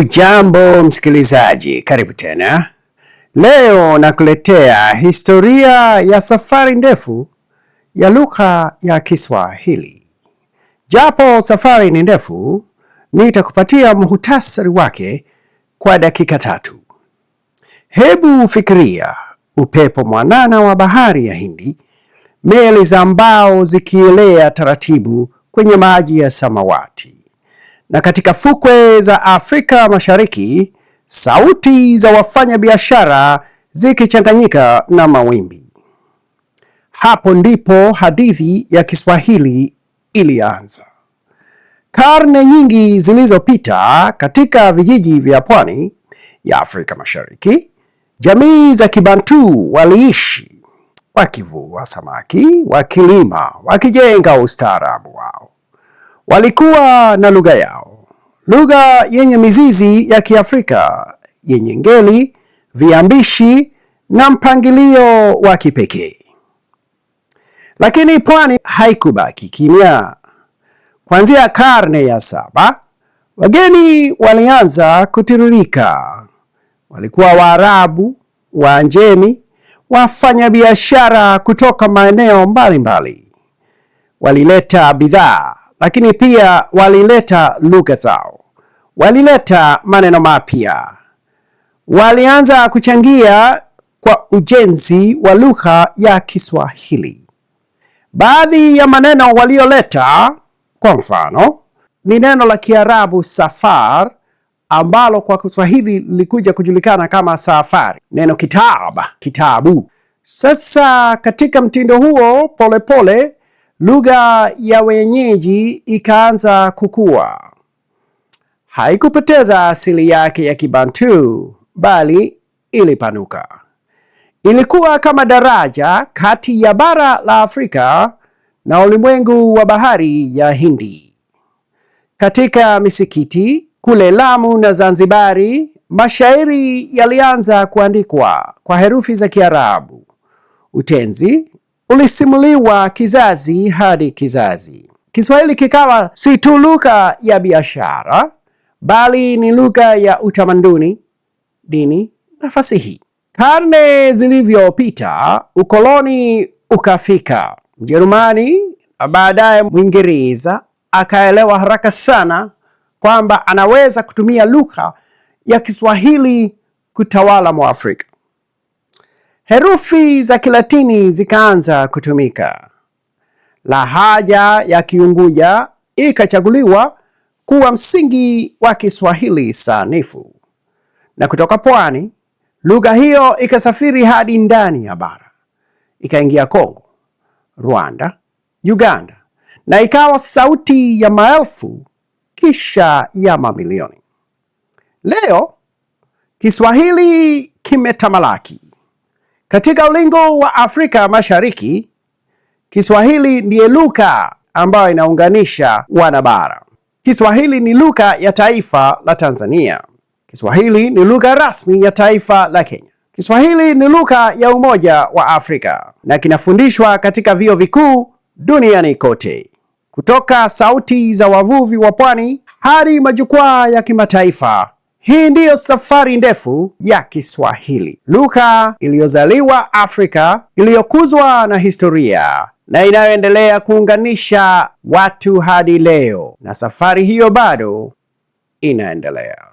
Hujambo msikilizaji, karibu tena. Leo nakuletea historia ya safari ndefu ya lugha ya Kiswahili. Japo safari ni ndefu, nitakupatia muhtasari wake kwa dakika 3. Hebu fikiria upepo mwanana wa bahari ya Hindi, meli za mbao zikielea taratibu kwenye maji ya samawati. Na katika fukwe za Afrika Mashariki, sauti za wafanyabiashara zikichanganyika na mawimbi. Hapo ndipo hadithi ya Kiswahili ilianza. Karne nyingi zilizopita, katika vijiji vya pwani ya Afrika Mashariki, jamii za Kibantu waliishi wakivua samaki, wakilima, wakijenga ustaarabu wao. Walikuwa na lugha yao, lugha yenye mizizi ya Kiafrika, yenye ngeli, viambishi na mpangilio wa kipekee. Lakini pwani haikubaki kimya. Kuanzia karne ya 7, wageni walianza kutiririka. Walikuwa Waarabu, Waajemi, wafanyabiashara kutoka maeneo mbalimbali. Walileta bidhaa, lakini pia walileta lugha zao. Walileta maneno mapya. Walianza kuchangia kwa ujenzi wa lugha ya Kiswahili. Baadhi ya maneno walioleta, kwa mfano, ni neno la Kiarabu safar, ambalo kwa Kiswahili lilikuja kujulikana kama safari. Neno kitabu. Sasa katika mtindo huo, polepole lugha ya wenyeji ikaanza kukua. Haikupoteza asili yake ya Kibantu, bali ilipanuka. Ilikuwa kama daraja kati ya bara la Afrika na ulimwengu wa bahari ya Hindi. Katika misikiti kule Lamu na Zanzibari, mashairi yalianza kuandikwa kwa herufi za Kiarabu. Utenzi ulisimuliwa kizazi hadi kizazi. Kiswahili kikawa si tu lugha ya biashara, bali ni lugha ya utamaduni, dini na fasihi. Karne zilivyopita, ukoloni ukafika. Mjerumani na baadaye Mwingereza akaelewa haraka sana kwamba anaweza kutumia lugha ya Kiswahili kutawala Mwafrika. Herufi za Kilatini zikaanza kutumika. Lahaja ya Kiunguja ikachaguliwa kuwa msingi wa Kiswahili sanifu. Na kutoka pwani, lugha hiyo ikasafiri hadi ndani ya bara. Ikaingia Kongo, Rwanda, Uganda, na ikawa sauti ya maelfu, kisha ya mamilioni. Leo, Kiswahili kimetamalaki. Katika ulingo wa Afrika Mashariki, Kiswahili ndiye lugha ambayo inaunganisha wanabara. Kiswahili ni lugha ya taifa la Tanzania. Kiswahili ni lugha rasmi ya taifa la Kenya. Kiswahili ni lugha ya Umoja wa Afrika na kinafundishwa katika vyuo vikuu duniani kote. Kutoka sauti za wavuvi wa pwani hadi majukwaa ya kimataifa, hii ndiyo safari ndefu ya Kiswahili, lugha iliyozaliwa Afrika, iliyokuzwa na historia na inayoendelea kuunganisha watu hadi leo, na safari hiyo bado inaendelea.